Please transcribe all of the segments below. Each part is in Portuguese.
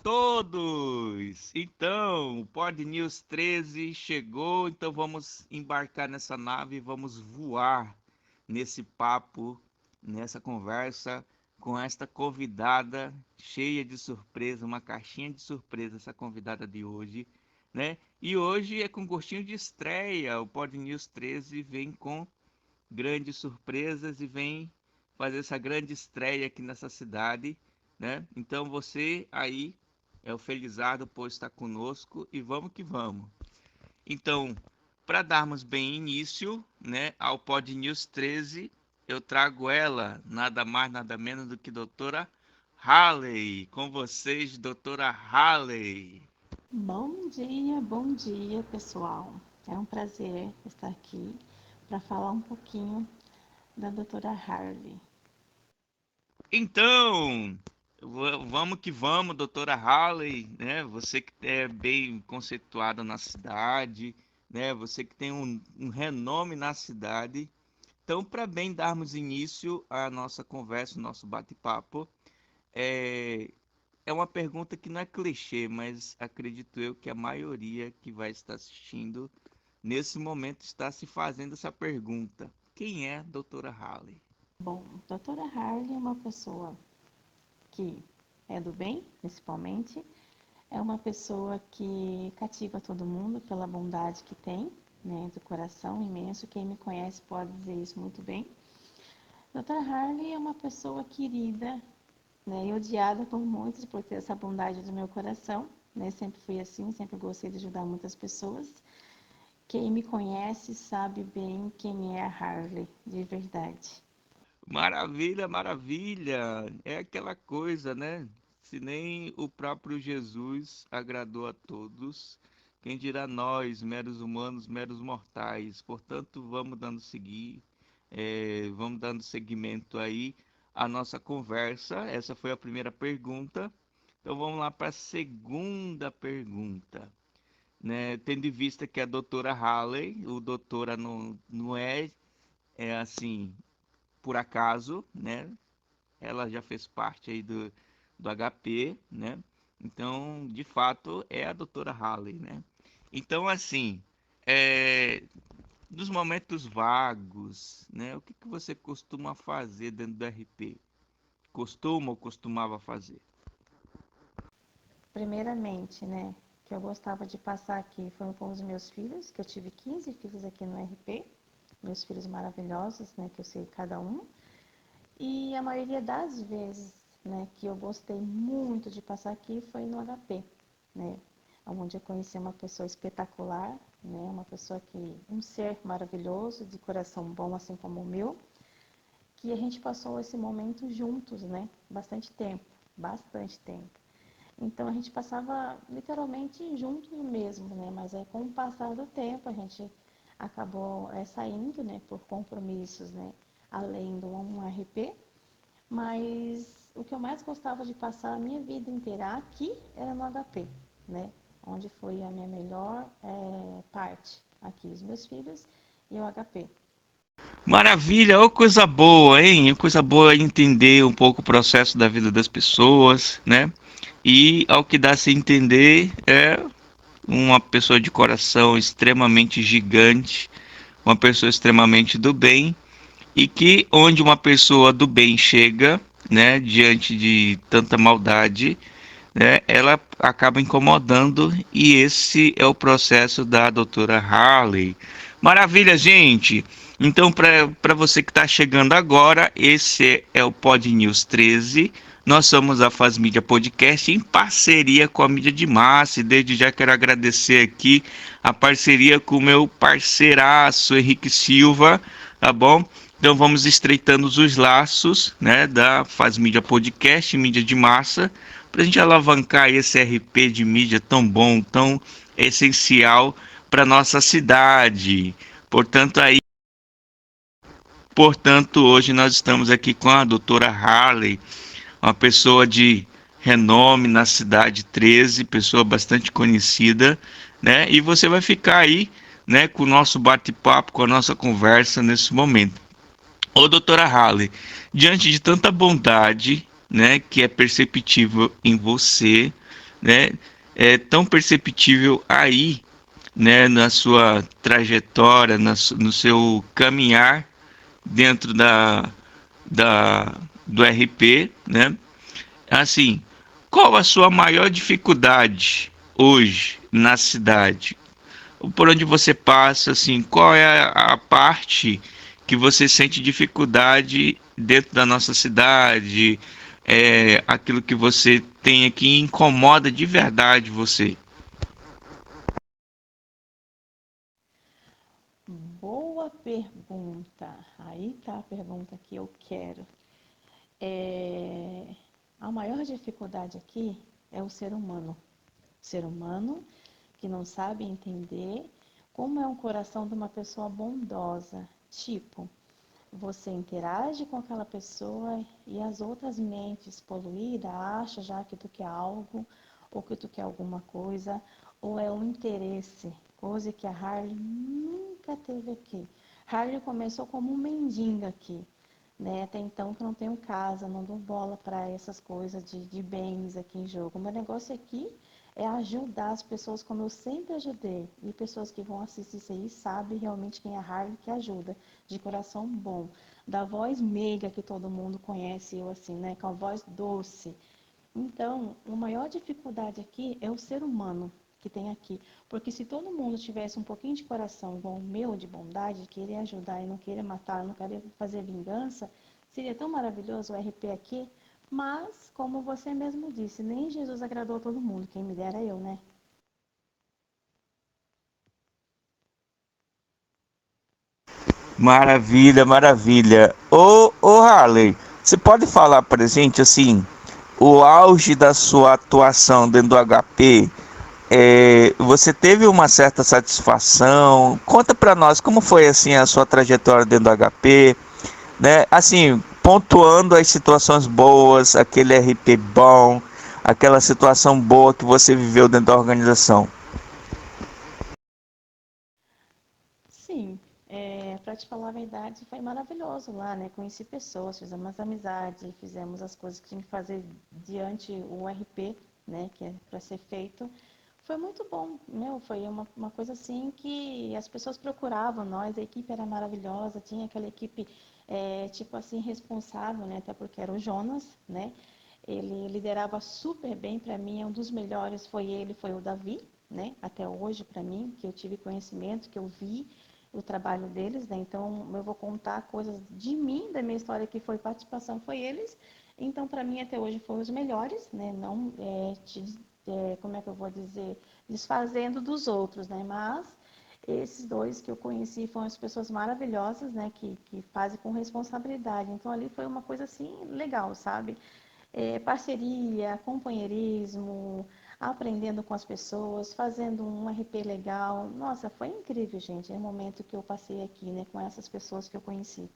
todos! Então, o Pod News 13 chegou, então vamos embarcar nessa nave, vamos voar nesse papo, nessa conversa com esta convidada cheia de surpresa, uma caixinha de surpresa, essa convidada de hoje, né? E hoje é com gostinho de estreia, o Pod News 13 vem com grandes surpresas e vem fazer essa grande estreia aqui nessa cidade, né? Então você aí é o felizardo por estar conosco e vamos que vamos. Então, para darmos bem início, né, ao Pod News 13, eu trago ela, nada mais, nada menos do que doutora Halley. Com vocês, doutora Halley. Bom dia, pessoal. É um prazer estar aqui para falar um pouquinho da doutora Harley. Então, vamos que vamos, doutora Halley, né? Você que é bem conceituada na cidade, né? Você que tem um renome na cidade. Então, para bem darmos início à nossa conversa, o nosso bate-papo, é, é uma pergunta que não é clichê, mas acredito eu que a maioria que vai estar assistindo nesse momento está se fazendo essa pergunta. Quem é a doutora Halley? Bom, doutora Harley é uma pessoa que é do bem, principalmente. É uma pessoa que cativa todo mundo pela bondade que tem, né, do coração imenso. Quem me conhece pode dizer isso muito bem. Doutora Harley é uma pessoa querida, né, e odiada por muitos por ter essa bondade do meu coração, né? Sempre fui assim, sempre gostei de ajudar muitas pessoas. Quem me conhece sabe bem quem é a Harley, de verdade. Maravilha, maravilha. É aquela coisa, né? Se nem o próprio Jesus agradou a todos, quem dirá nós, meros humanos, meros mortais. Portanto, vamos dando seguimento aí à nossa conversa. Essa foi a primeira pergunta. Então vamos lá para a segunda pergunta, né? Tendo em vista que a doutora Halley, o doutora não é assim por acaso, né? Ela já fez parte aí do HP, né? Então, de fato, é a doutora Halley, né? Então, assim, é, nos momentos vagos, né? O que que você costuma fazer dentro do RP? Costuma ou costumava fazer? Primeiramente, né, que eu gostava de passar aqui foram com os meus filhos, que eu tive 15 filhos aqui no RP, meus filhos maravilhosos, né, que eu sei cada um. E a maioria das vezes, né, que eu gostei muito de passar aqui foi no HP, né, onde eu conheci uma pessoa espetacular, né, uma pessoa que, um ser maravilhoso, de coração bom, assim como o meu, que a gente passou esse momento juntos, né, bastante tempo. Então a gente passava literalmente juntos mesmo, né, mas aí com o passar do tempo a gente acabou saindo, né, por compromissos, né, além do um RP, mas o que eu mais gostava de passar a minha vida inteira aqui era no HP, né? Onde foi a minha melhor parte, aqui os meus filhos e o HP. Maravilha, ô coisa boa, hein? Coisa boa entender um pouco o processo da vida das pessoas, né? E ao que dá a se entender, é uma pessoa de coração extremamente gigante, uma pessoa extremamente do bem, e que onde uma pessoa do bem chega, né, diante de tanta maldade, né, ela acaba incomodando, e esse é o processo da doutora Harley. Maravilha, gente! Então, para você que está chegando agora, esse é o Pod News 13. Nós somos a Faz Mídia Podcast em parceria com a Mídia de Massa. E desde já quero agradecer aqui a parceria com o meu parceiraço Henrique Silva, tá bom? Então vamos estreitando os laços, né, da Faz Mídia Podcast, Mídia de Massa, para a gente alavancar esse RP de mídia tão bom, tão essencial para nossa cidade. Portanto, hoje nós estamos aqui com a doutora Harley, uma pessoa de renome na cidade 13, pessoa bastante conhecida, né? E você vai ficar aí, né, com o nosso bate-papo, com a nossa conversa nesse momento. Ô, doutora Halley, diante de tanta bondade, né, que é perceptível em você, né, é tão perceptível aí, né, na sua trajetória, no seu caminhar dentro da, do RP, né? Assim, qual a sua maior dificuldade hoje na cidade? Por onde você passa, assim, qual é a parte que você sente dificuldade dentro da nossa cidade? É aquilo que você tem aqui incomoda de verdade você? Boa pergunta. Aí tá a pergunta que eu quero. É, A maior dificuldade aqui é o ser humano. O ser humano que não sabe entender como é um coração de uma pessoa bondosa. Tipo, você interage com aquela pessoa e as outras mentes poluídas acham já que tu quer algo, ou que tu quer alguma coisa, ou é um interesse, coisa que a Harley nunca teve aqui. Harley começou como um mendigo aqui, né? Até então que eu não tenho casa, não dou bola para essas coisas de bens aqui em jogo. O meu negócio aqui é ajudar as pessoas como eu sempre ajudei. E pessoas que vão assistir isso aí sabem realmente quem é a Harley que ajuda, de coração bom. Da voz meiga que todo mundo conhece eu assim, né? Com a voz doce. Então, a maior dificuldade aqui é o ser humano que tem aqui. Porque se todo mundo tivesse um pouquinho de coração igual o meu, de bondade, de querer ajudar e não querer matar, não querer fazer vingança, seria tão maravilhoso o RP aqui. Mas, como você mesmo disse, nem Jesus agradou a todo mundo. Quem me dera eu, né? Maravilha, maravilha. Ô Harley, você pode falar pra gente assim, o auge da sua atuação dentro do HP, você teve uma certa satisfação? Conta pra nós como foi assim a sua trajetória dentro do HP, né? Assim, pontuando as situações boas, aquele RP bom, aquela situação boa que você viveu dentro da organização. Sim, para te falar a verdade, foi maravilhoso lá, né? Conheci pessoas, fizemos amizade, fizemos as coisas que tinha que fazer diante o RP, né? Que é para ser feito. Foi muito bom, meu, foi uma coisa assim que as pessoas procuravam nós, a equipe era maravilhosa, tinha aquela equipe, tipo assim, responsável, né? Até porque era o Jonas, né? Ele liderava super bem para mim, um dos melhores foi ele, foi o Davi, né? Até hoje para mim, que eu tive conhecimento, que eu vi o trabalho deles, né? Então eu vou contar coisas de mim, da minha história que foi participação, foi eles. Então para mim até hoje foram os melhores, né? Não como é que eu vou dizer, desfazendo dos outros, né? Mas esses dois que eu conheci foram as pessoas maravilhosas, né? Que fazem com responsabilidade. Então ali foi uma coisa assim legal, sabe? Parceria, companheirismo, aprendendo com as pessoas, fazendo um RP legal. Nossa, foi incrível, gente. É o momento que eu passei aqui, né, com essas pessoas que eu conheci.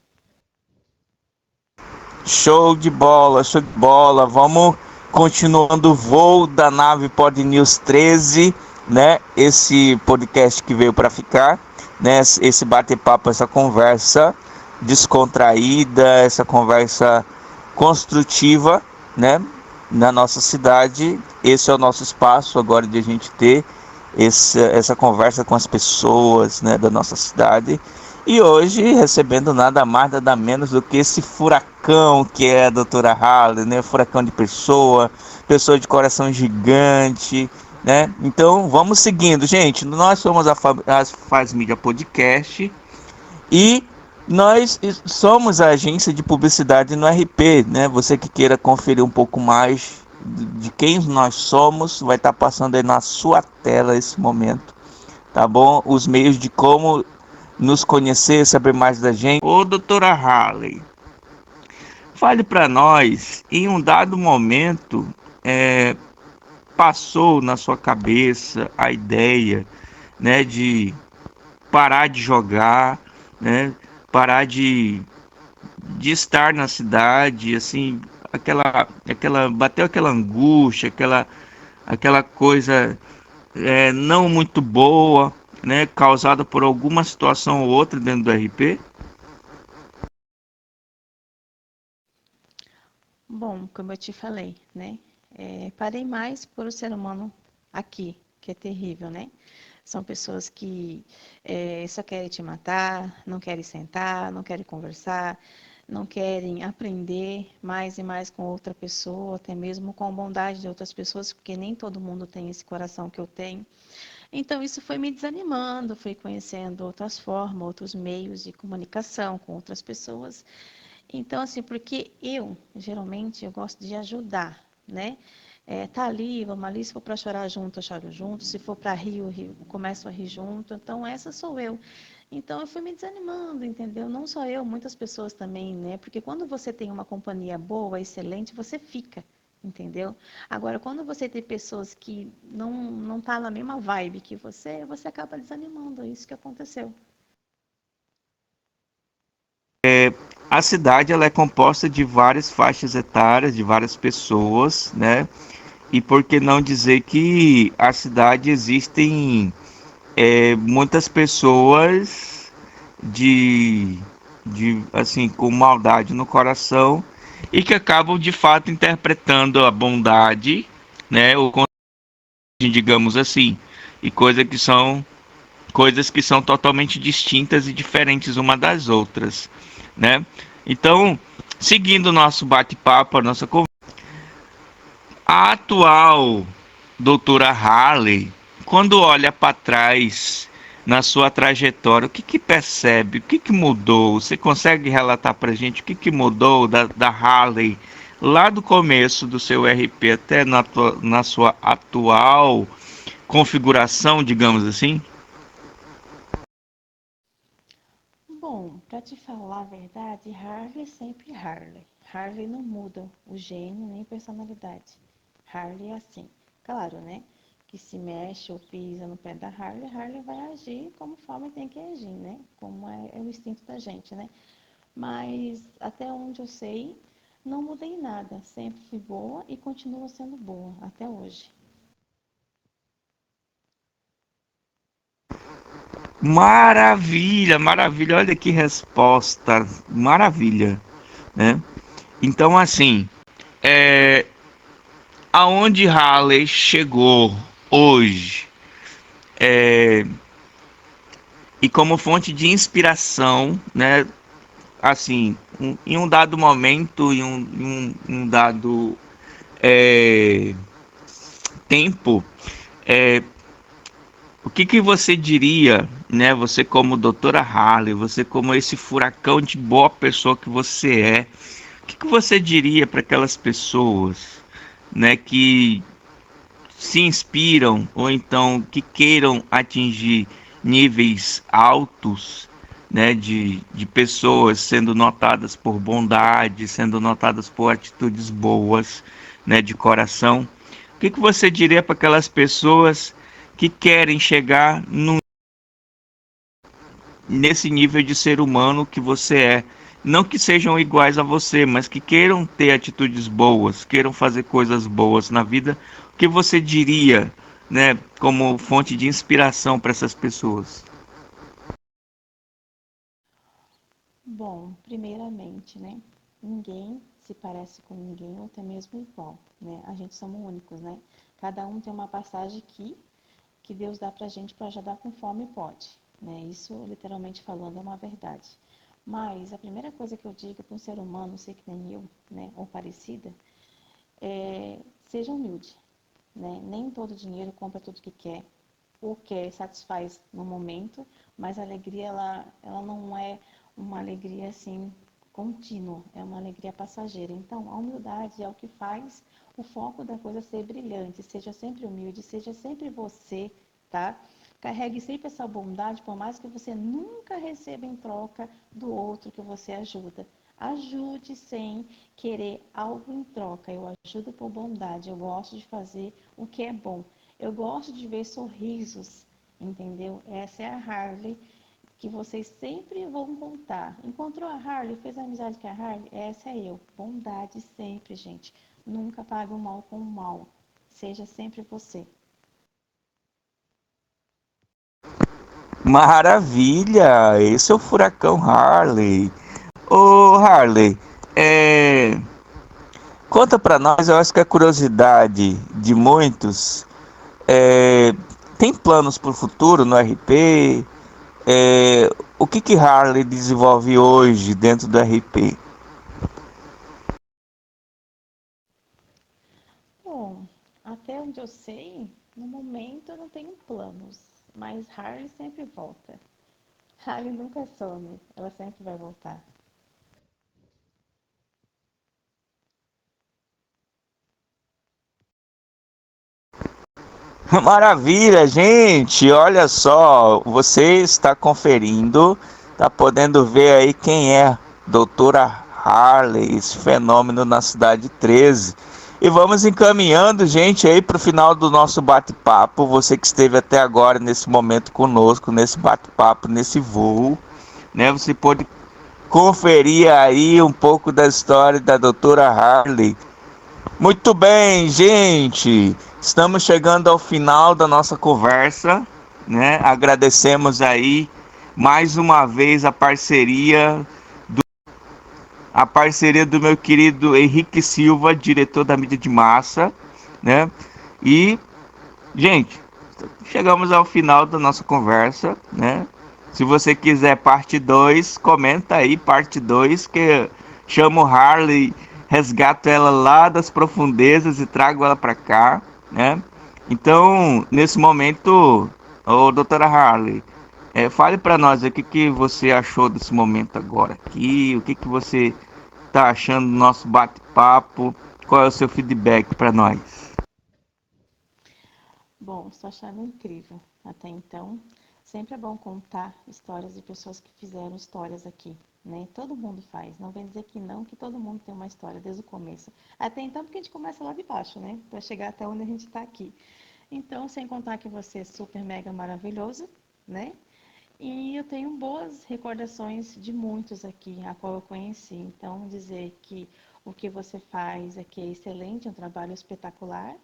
Show de bola, show de bola. Vamos continuando o voo da nave Pod News 13, né? Esse podcast que veio para ficar, né? Esse bate-papo, essa conversa descontraída, essa conversa construtiva, né? Na nossa cidade, esse é o nosso espaço agora de a gente ter essa conversa com as pessoas, né, da nossa cidade. E hoje recebendo nada mais, nada menos do que esse furacão que é a doutora Halle, né? Furacão de pessoa, pessoa de coração gigante, né? Então vamos seguindo, gente. Nós somos a Faz Mídia Podcast e nós somos a agência de publicidade no RP, né? Você que queira conferir um pouco mais de quem nós somos, vai estar passando aí na sua tela esse momento, tá bom? Os meios de como nos conhecer, saber mais da gente. Ô, doutora Halley, fale para nós, em um dado momento, é, passou na sua cabeça a ideia, né, de parar de jogar, né, parar de estar na cidade, assim, bateu aquela angústia, aquela coisa não muito boa, né, causada por alguma situação ou outra dentro do RP. Bom, como eu te falei, né? parei mais por o ser humano aqui, que é terrível, né? São pessoas que só querem te matar, não querem sentar, não querem conversar, não querem aprender mais e mais com outra pessoa, até mesmo com a bondade de outras pessoas, porque nem todo mundo tem esse coração que eu tenho. Então, isso foi me desanimando, fui conhecendo outras formas, outros meios de comunicação com outras pessoas. Então, assim, porque geralmente, eu gosto de ajudar, né? Tá ali, vamos ali, se for para chorar junto, eu choro junto, se for para rir, eu rio, começo a rir junto. Então, essa sou eu. Então, eu fui me desanimando, entendeu? Não só eu, muitas pessoas também, né? Porque quando você tem uma companhia boa, excelente, você fica, entendeu? Agora, quando você tem pessoas que não tá na mesma vibe que você acaba desanimando. É isso que aconteceu. A cidade ela é composta de várias faixas etárias, de várias pessoas, né? E por que não dizer que a cidade existem muitas pessoas de, de assim com maldade no coração e que acabam de fato interpretando a bondade, né? Ou digamos assim, e coisas que são totalmente distintas e diferentes uma das outras, né? Então, seguindo o nosso bate-papo, a nossa conversa, a atual doutora Harley, quando olha para trás na sua trajetória, o que que percebe? O que que mudou? Você consegue relatar para a gente o que que mudou da Harley lá do começo do seu RP até na sua atual configuração, digamos assim? Bom, para te falar a verdade, Harley é sempre Harley. Harley não muda o gênio nem personalidade. Harley é assim. Claro, né? Que se mexe ou pisa no pé da Harley, Harley vai agir como forma tem que agir, né? Como é o instinto da gente, né? Mas até onde eu sei, não mudei nada. Sempre fui boa e continuo sendo boa até hoje. Maravilha, maravilha. Olha que resposta. Maravilha, né? Então, assim, é, aonde Halley chegou hoje e como fonte de inspiração, né? Assim, em um dado momento, em um dado é, tempo, é, o que que você diria, né? Você como doutora Harley, você como esse furacão de boa pessoa que você é, o que que você diria para aquelas pessoas, né, que se inspiram ou então que queiram atingir níveis altos, né, de pessoas sendo notadas por bondade, sendo notadas por atitudes boas, né, de coração. O que que você diria para aquelas pessoas que querem chegar nesse nível de ser humano que você é? Não que sejam iguais a você, mas que queiram ter atitudes boas, queiram fazer coisas boas na vida. O que você diria, né, como fonte de inspiração para essas pessoas? Bom, primeiramente, né? Ninguém se parece com ninguém ou até mesmo igual, né? A gente somos únicos, né? Cada um tem uma passagem que Deus dá pra gente para ajudar conforme pode, né? Isso, literalmente falando, é uma verdade. Mas a primeira coisa que eu digo para um ser humano, sei que nem eu, né, ou parecida, seja humilde, né? Nem todo dinheiro compra tudo que quer, o que satisfaz no momento, mas a alegria ela não é uma alegria assim contínua, é uma alegria passageira. Então, a humildade é o que faz o foco da coisa ser brilhante. Seja sempre humilde, seja sempre você, tá? Carregue sempre essa bondade, por mais que você nunca receba em troca do outro que você ajuda. Ajude sem querer algo em troca. Eu ajudo por bondade. Eu gosto de fazer o que é bom. Eu gosto de ver sorrisos, entendeu? Essa é a Harley que vocês sempre vão contar. Encontrou a Harley, fez amizade com a Harley? Essa é eu. Bondade sempre, gente. Nunca pague o mal com o mal. Seja sempre você. Maravilha! Esse é o Furacão Harley. Ô Harley, é, Conta para nós, eu acho que a curiosidade de muitos é, tem planos para o futuro no RP? O que Harley desenvolve hoje dentro do RP? Bom, até onde eu sei, no momento eu não tenho planos, mas Harley sempre volta. Harley nunca some, ela sempre vai voltar. Maravilha, gente! Olha só, você está conferindo, está podendo ver aí quem é Doutora Harley, esse fenômeno na cidade 13. E vamos encaminhando, gente, aí para o final do nosso bate-papo. Você que esteve até agora nesse momento conosco, nesse bate-papo, nesse voo, né? Você pode conferir aí um pouco da história da Doutora Harley. Muito bem, gente. Estamos chegando ao final da nossa conversa, né? Agradecemos aí mais uma vez a parceria do meu querido Henrique Silva, diretor da mídia de massa, né? E, gente, chegamos ao final da nossa conversa, né? Se você quiser parte 2, comenta aí parte 2 que chamo Harley, resgato ela lá das profundezas e trago ela para cá, né? Então, nesse momento, doutora Harley, fale para nós o que você achou desse momento agora aqui, o que você está achando do nosso bate-papo, qual é o seu feedback para nós? Bom, estou achando incrível. Até então, sempre é bom contar histórias de pessoas que fizeram histórias aqui, né? Todo mundo faz. Não vem dizer que não, que todo mundo tem uma história desde o começo. Até então, porque a gente começa lá de baixo, né? Para chegar até onde a gente está aqui. Então, sem contar que você é super mega maravilhoso, né? E eu tenho boas recordações de muitos aqui, a qual eu conheci. Então, dizer que o que você faz aqui é excelente, é um trabalho espetacular.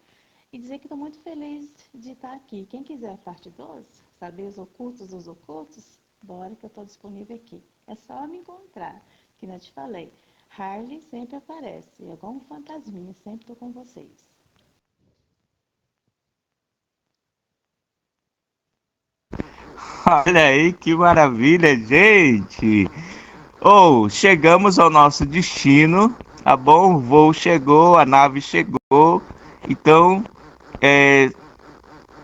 E dizer que estou muito feliz de estar aqui. Quem quiser a parte 2, saber os ocultos dos ocultos, bora que eu estou disponível aqui. É só me encontrar, que não te falei. Harley sempre aparece, é igual um fantasminha, sempre estou com vocês. Olha aí que maravilha, gente! Chegamos ao nosso destino, tá bom? O voo chegou, a nave chegou. Então, é,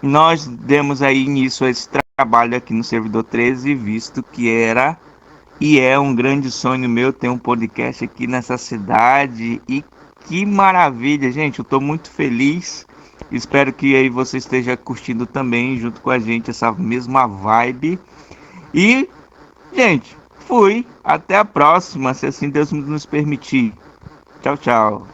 nós demos aí início a esse trabalho aqui no Servidor 13, visto que era e é um grande sonho meu ter um podcast aqui nessa cidade. E que maravilha, gente! Eu estou muito feliz. Espero que aí você esteja curtindo também, junto com a gente, essa mesma vibe. E, gente, fui. Até a próxima, se assim Deus nos permitir. Tchau, tchau.